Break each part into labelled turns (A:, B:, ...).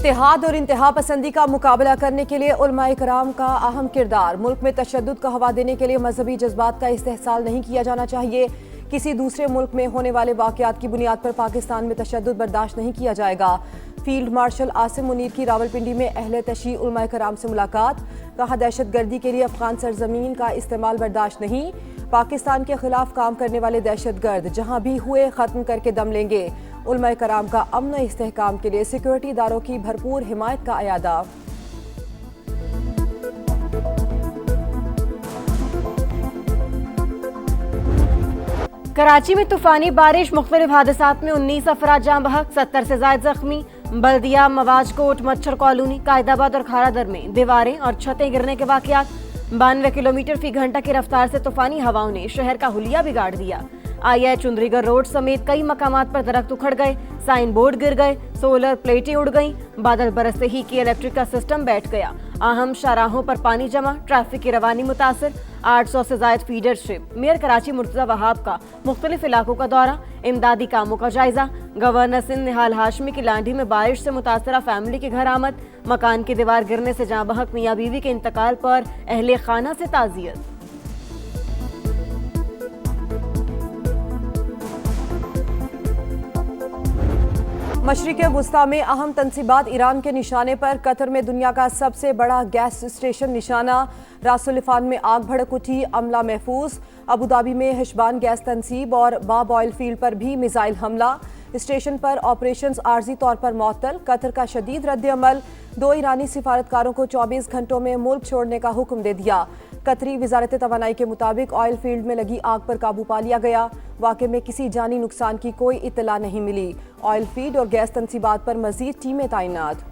A: इत्तेहाद और इंतहा पसंदी का मुकाबला करने के लिए उलमाए कराम का अहम किरदार। मुल्क में तशद्दुद का हवा देने के लिए मजहबी जज्बात का इस्तेहसाल नहीं किया जाना चाहिए। किसी दूसरे मुल्क में होने वाले वाकयात की बुनियाद पर पाकिस्तान में तशद्दुद बर्दाश्त नहीं किया जाएगा। फील्ड मार्शल आसिम मुनीर की रावलपिंडी में अहले तशरीह उलमाए कराम से मुलाकात। कहा, दहशत गर्दी के लिए अफगान सरजमीन का इस्तेमाल बर्दाश्त नहीं। पाकिस्तान के खिलाफ काम करने वाले दहशत गर्द जहां भी हुए खत्म करके दम लेंगे। उलमाए कराम का अमन इस्तेहकाम के लिए सिक्योरिटी इदारों की भरपूर हिमायत का अयादा।
B: कराची में तूफानी बारिश, मुख्तलिफ हादसात में 19 अफराद जाँ बहक, 70 से ज्यादा जख्मी। बल्दिया, मवाज कोट, मच्छर कॉलोनी, कायदाबाद और खारादर में दीवारें और छतें गिरने के वाकयात। 92 किलोमीटर फी घंटा की रफ्तार से तूफानी हवाओं ने शहर का हुलिया बिगाड़ दिया। आईआई चुंदरीगढ़ रोड समेत कई मकामात पर दरख्त उखड़ गए, साइन बोर्ड गिर गए, सोलर प्लेटें उड़ गईं। बादल बरसते ही की इलेक्ट्रिक का सिस्टम बैठ गया। अहम शाहराहों पर पानी जमा, ट्रैफिक की रवानी मुतासिर। 800 से ज्यादा feeder ship. Mayor Karachi Murtaza Wahab का मुख्तलिफ इलाकों का दौरा, इमदादी कामों का जायजा। गवर्नर सिंध निहाल हाशमी की लांढी में बारिश से मुतासरा फैमिली के घर आमद। मकान की दीवार गिरने से जाँ बहक मियाँ बीवी के इंतकाल पर अहले खाना से ताज़ियत।
A: मशरिक़ वुस्ता में अहम तनसीबात, ईरान के निशाने पर। कतर में दुनिया का सबसे बड़ा गैस स्टेशन निशाना। रासुलिफान में आग भड़क उठी, अमला महफूज। अबूधाबी में हिशबान गैस तनसीब और बाब ऑयल फील्ड पर भी मिसाइल हमला। स्टेशन पर ऑपरेशंस आर्जी तौर पर मुअत्तल। कतर का शदीद रद्द-ए-अमल। 2 ईरानी सिफारतकारों को 24 घंटों में मुल्क छोड़ने का हुक्म दे दिया। कतरी वजारत तवानाई के मुताबिक ऑयल फील्ड में लगी आग पर काबू पा लिया गया। वाक़े में किसी जानी नुकसान की कोई इत्तला नहीं मिली। ऑयल फील्ड और गैस तनसीबात पर मजीद टीमें तैनात।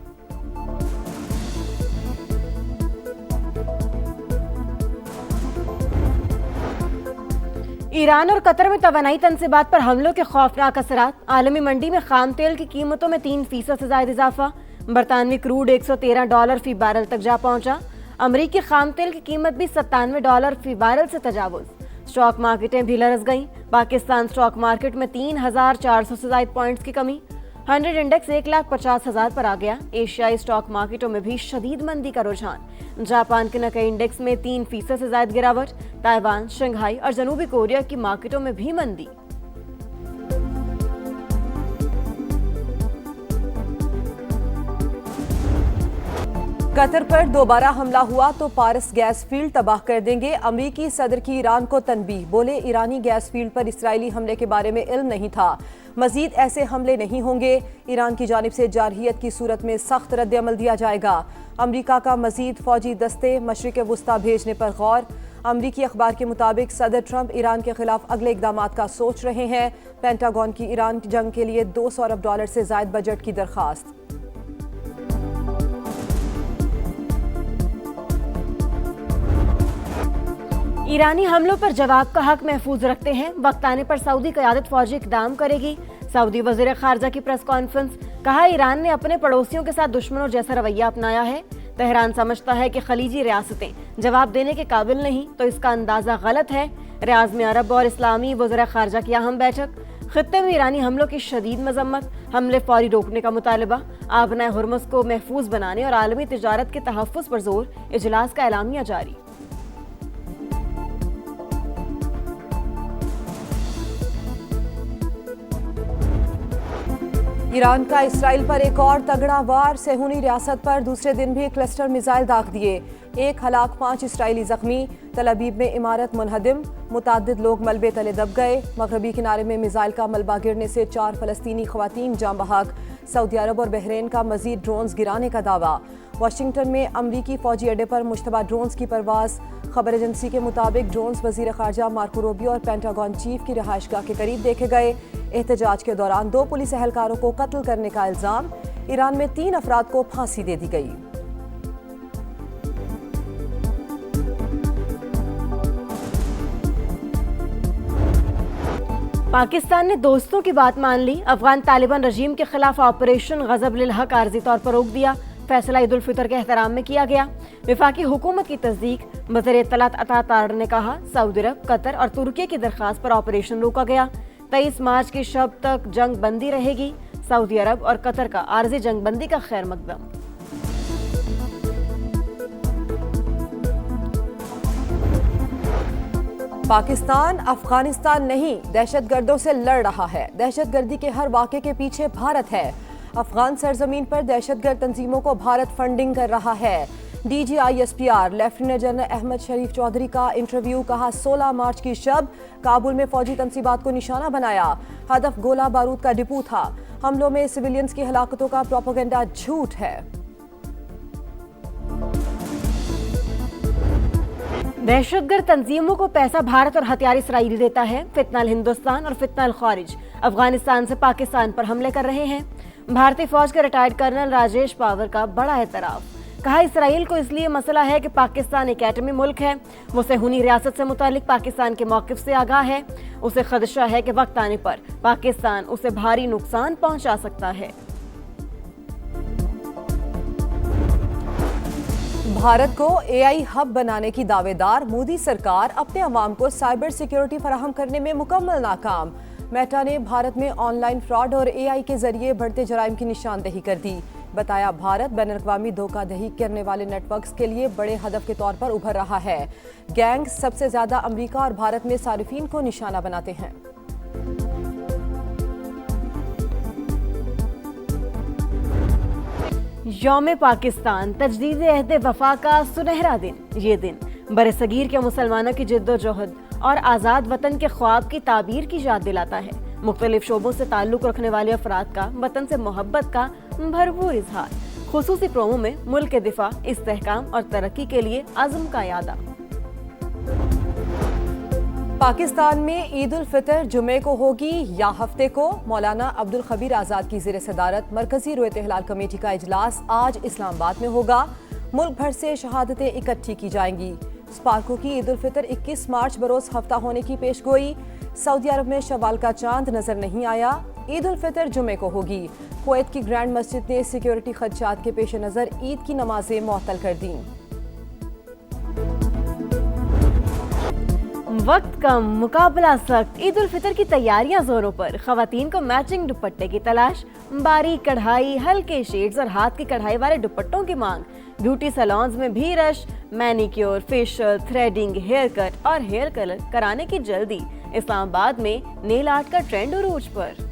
B: ईरान और कतर में तवानाई तनसीबात पर हमलों के खौफनाक असरात। आलमी मंडी में खाम तेल की कीमतों में 3% से ज्यादा इजाफा। बरतानवी क्रूड $113 फी बैरल तक जा पहुंचा। अमरीकी खाम तेल की कीमत भी $97 फी बैरल से तजावुज। स्टॉक मार्केटें भी लरस गईं। पाकिस्तान स्टॉक मार्केट में 3,400 से ज्यादा पॉइंट्स की कमी। 100 इंडेक्स 1,50,000 पर आ गया। एशियाई स्टॉक मार्केटों में भी शदीद मंदी का रुझान। जापान के निक्केई इंडेक्स में 3% से ज्यादा गिरावट। ताइवान, शंघाई और जनूबी कोरिया की मार्केटों में भी मंदी।
A: कतर पर दोबारा हमला हुआ तो पारस गैस फील्ड तबाह कर देंगे। अमरीकी सदर की ईरान को तनबीह। बोले, ईरानी गैस फील्ड पर इसराइली हमले के बारे में इल्म नहीं था। मजीद ऐसे हमले नहीं होंगे। ईरान की जानिब से जारहियत की सूरत में सख्त रद्द-ए-अमल दिया जाएगा। अमरीका का मजीद फौजी दस्ते मशरिक़ वुस्ता भेजने पर गौर। अमरीकी अखबार के मुताबिक सदर ट्रंप ईरान के खिलाफ अगले इकदामात का सोच रहे हैं। पेंटागन की ईरान की जंग के लिए $200 अरब से ज्यादा बजट की दरख्वास्त।
B: ईरानी हमलों पर जवाब का हक महफूज रखते हैं। वक्त आने पर सऊदी क़यादत फौजी इक़दाम करेगी। सऊदी वज़ीर ख़ारजा की प्रेस कॉन्फ्रेंस। कहा, ईरान ने अपने पड़ोसियों के साथ दुश्मनों जैसा रवैया अपनाया है। तेहरान समझता है कि खलीजी रियासतें जवाब देने के काबिल नहीं, तो इसका अंदाज़ा गलत है। रियाज में अरब और इस्लामी वज़ीर ख़ारजा की अहम बैठक। खित्ते में ईरानी हमलों की शदीद मजम्मत। हमले फौरी रोकने का मुतालबा। आबनाए हुर्मुज़ को महफूज बनाने और आलमी तिजारत के तहफ़्फ़ुज़ पर जोर। इजलास का एलामिया जारी।
A: ईरान का इसराइल पर एक और तगड़ा वार। सेहूनी रियासत पर दूसरे दिन भी क्लस्टर मिसाइल दाग दिए। 1 हलाक, 5 इसराइली जख्मी। तल अबीब में इमारत मुनहदिम, मुताद्दिद लोग मलबे तले दब गए। मगरबी किनारे में मिसाइल का मलबा गिरने से 4 फलस्तीनी खवातीन जाँ बहक। सऊदी अरब और बहरीन का मजीद ड्रोन्स गिराने का दावा। वाशिंगटन में अमरीकी फौजी अड्डे पर मुश्तबा ड्रोन्स की परवाज। खबर एजेंसी के मुताबिक ड्रोन्स वजीर खारजा मार्को रूबियो और पेंटागन चीफ की रिहाइशगाह के करीब देखे गए। एहतजाज के दौरान 2 पुलिस एहलकारों को कत्ल करने का इल्जाम। ईरान में 3 अफराद को फांसी दे दी गई।
B: पाकिस्तान ने दोस्तों की बात मान ली। अफगान तालिबान रजीम के खिलाफ ऑपरेशन गजब लिल हक आर्जी तौर पर रोक दिया। फैसला ईद उल फितर के एहतराम में किया गया। विफाकी हुकूमत की तस्दीक। वज़ीर इत्तलात अता तार ने कहा, सऊदी अरब, कतर और तुर्की की दरख्वास्त पर ऑपरेशन रोका गया। 23 मार्च की शब तक जंग बंदी रहेगी। सऊदी अरब और कतर का आर्जी जंगबंदी का खैर मकदम।
A: पाकिस्तान अफगानिस्तान नहीं, दहशतगर्दों से लड़ रहा है। दहशतगर्दी के हर वाक़े के पीछे भारत है। अफगान सरजमीन पर दहशतगर्द तंजीमों को भारत फंडिंग कर रहा है। DGISPR लेफ्टिनेंट जनरल अहमद शरीफ चौधरी का इंटरव्यू। कहा 16 मार्च की शब काबुल में फौजी तंसीबात को निशाना बनाया। हदफ गोला बारूद का डिपो था। हमलों में सिविलियंस की हलाकतों का प्रोपेगेंडा झूठ है।
B: दहशतगर्द तंजीमों को पैसा भारत और हथियार इसराइल देता है। फितनाल हिंदुस्तान और फितनाल खारिज अफगानिस्तान से पाकिस्तान पर हमले कर रहे हैं। भारतीय फौज के रिटायर्ड कर्नल राजेश पावर का बड़ा एतराफ। कहा इसराइल को इसलिए मसला है कि पाकिस्तान एक एटमी मुल्क है। वो सेहूनी रियासत से मुतालिक पाकिस्तान के मौक़िफ़ से आगाह है। उसे खदशा है कि वक्त आने पर पाकिस्तान उसे भारी नुकसान पहुंचा सकता है।
A: भारत को AI हब बनाने की दावेदार मोदी सरकार अपने अवाम को साइबर सिक्योरिटी फराहम करने में मुकम्मल नाकाम। मेटा ने भारत में ऑनलाइन फ्रॉड और AI के जरिए बढ़ते जराइम की निशानदेही कर दी। बताया भारत बैनुल-अक़वामी धोखाधड़ी करने वाले नेटवर्क्स के लिए बड़े हदफ के तौर पर उभर रहा है। गैंग्स सबसे ज्यादा अमेरिका और भारत में सारिफीन को निशाना बनाते हैं।
B: यौम पाकिस्तान तजदीद अहद वफा का सुनहरा दिन। ये दिन बरसगीर के मुसलमानों की जिद्दोजहद और आज़ाद वतन के ख्वाब की ताबीर की याद दिलाता है। मुख्तलिफ शोबों से ताल्लुक़ रखने वाले अफराद का वतन से मोहब्बत का भरपूर इजहार। खुसूसी प्रोमो में मुल्क के दिफा, इस्तेहकाम और तरक्की के लिए अज़्म का यादा।
A: पाकिस्तान में ईद उल फितर जुमे को होगी या हफ्ते को? मौलाना अब्दुल खबीर आज़ाद की ज़ेर सदारत मरकजी रोयत हिलाल कमेटी का इजलास आज इस्लामाबाद में होगा। मुल्क भर से शहादतें इकट्ठी की जाएंगी। स्पार्को की ईद उल फितर 21 मार्च बरोज हफ्ता होने की पेशगोई। सऊदी अरब में शवाल का चांद नजर नहीं आया। ईद उल फितर जुमे को होगी। कुवैत की ग्रैंड मस्जिद ने सिक्योरिटी खदशात के पेश नज़र ईद की नमाजें मुअत्तल कर दी।
B: वक्त कम, मुकाबला सख्त। ईद उल फितर की तैयारियां जोरों पर। खवातीन को मैचिंग दुपट्टे की तलाश। बारीक कढ़ाई, हल्के शेड्स और हाथ की कढ़ाई वाले दुपट्टों की मांग। ब्यूटी सैलून्स में भी rush. Manicure, facial, threading, hair cut और हेयर कलर कराने की जल्दी। इस्लामाबाद में नेल आर्ट का ट्रेंड उरूज पर।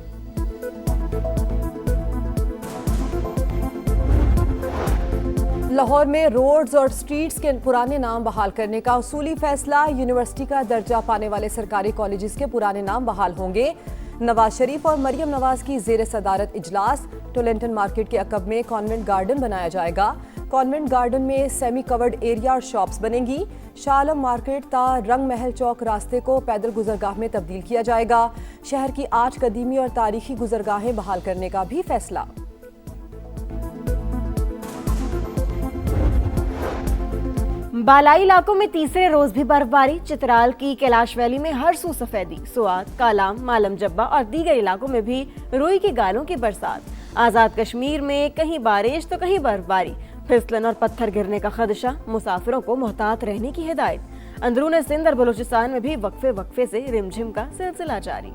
A: लाहौर में रोड्स और स्ट्रीट्स के पुराने नाम बहाल करने का उसूली फैसला। यूनिवर्सिटी का दर्जा पाने वाले सरकारी कॉलेजेस के पुराने नाम बहाल होंगे। नवाज शरीफ और मरियम नवाज की जेर सदारत इजलास। टोलेंटन मार्केट के अकब में कॉन्वेंट गार्डन बनाया जाएगा। कॉन्वेंट गार्डन में सेमी कवर्ड एरिया और शॉप्स बनेंगी। शाह आलम मार्केट ता रंग महल चौक रास्ते को पैदल गुजरगाह में तब्दील किया जाएगा। शहर की 8 कदीमी और तारीखी गुजरगाहें बहाल करने का भी फैसला।
B: बालाई इलाकों में तीसरे रोज भी बर्फबारी। चित्राल की कैलाश वैली में हर सू सफेदी। सुआत, कालाम, मालम जब्बा और दीगर इलाकों में भी रुई की गालों की बरसात। आजाद कश्मीर में कहीं बारिश तो कहीं बर्फबारी। फिसलन और पत्थर गिरने का खदशा। मुसाफिरों को मोहतात रहने की हिदायत। अंदरूनी सिंध और बलूचिस्तान में भी वक्फे वक्फे से रिमझिम का सिलसिला जारी।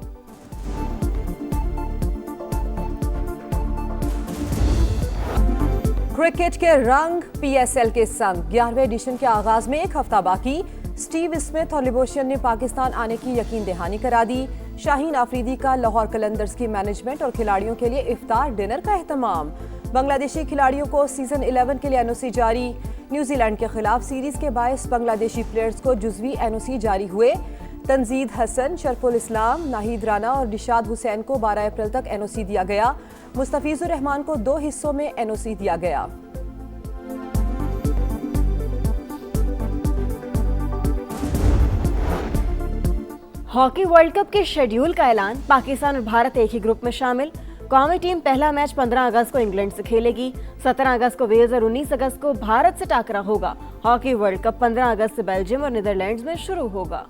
A: क्रिकेट के रंग PSL के संग 11वें एडिशन के आगाज में एक हफ्ता बाकी। स्टीव स्मिथ और लिबोशियन ने पाकिस्तान आने की यकीन दहानी करा दी। शाहीन आफरीदी का लाहौर कलंदर्स की मैनेजमेंट और खिलाड़ियों के लिए इफ्तार डिनर का एहतमाम। बांग्लादेशी खिलाड़ियों को सीजन 11 के लिए NOC जारी। न्यूजीलैंड के खिलाफ सीरीज के बायस बांग्लादेशी प्लेयर्स को जुजवी NOC जारी हुए। तंजीद हसन, शरफुल इस्लाम, नाहिद राना और निशाद हुसैन को 12 अप्रैल तक NOC दिया गया। मुस्तफिजुर रहमान को 2 हिस्सों में NOC दिया गया।
B: हॉकी वर्ल्ड कप के शेड्यूल का ऐलान। पाकिस्तान और भारत एक ही ग्रुप में शामिल। कौमी टीम पहला मैच 15 अगस्त को इंग्लैंड से खेलेगी। 17 अगस्त को वेल्स और 19 अगस्त को भारत से टाकरा होगा। हॉकी वर्ल्ड कप 15 अगस्त से बेल्जियम और नीदरलैंड्स में शुरू होगा।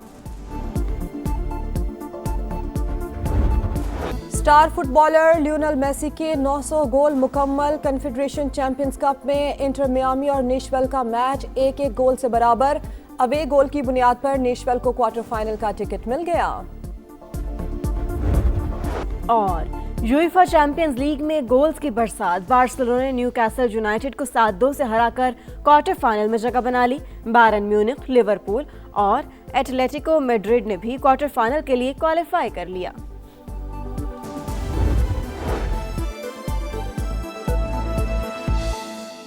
A: स्टार फुटबॉलर लियोनेल मेसी के 900 गोल मुकम्मल। कन्फेडरेशन चैंपियंस कप में इंटर मियामी और नेशवेल का मैच 1-1 गोल से बराबर। अवे गोल की बुनियाद पर नेशवेल को क्वार्टर फाइनल का टिकट मिल गया।
B: और यूएफा चैंपियंस लीग में गोल्स की बरसात। बार्सिलोना ने न्यूकैसल यूनाइटेड को 7-2 से हराकर क्वार्टर फाइनल में जगह बना ली। बायरन म्यूनिख, लिवरपूल और एटलेटिको मैड्रिड ने भी क्वार्टर फाइनल के लिए क्वालिफाई कर लिया।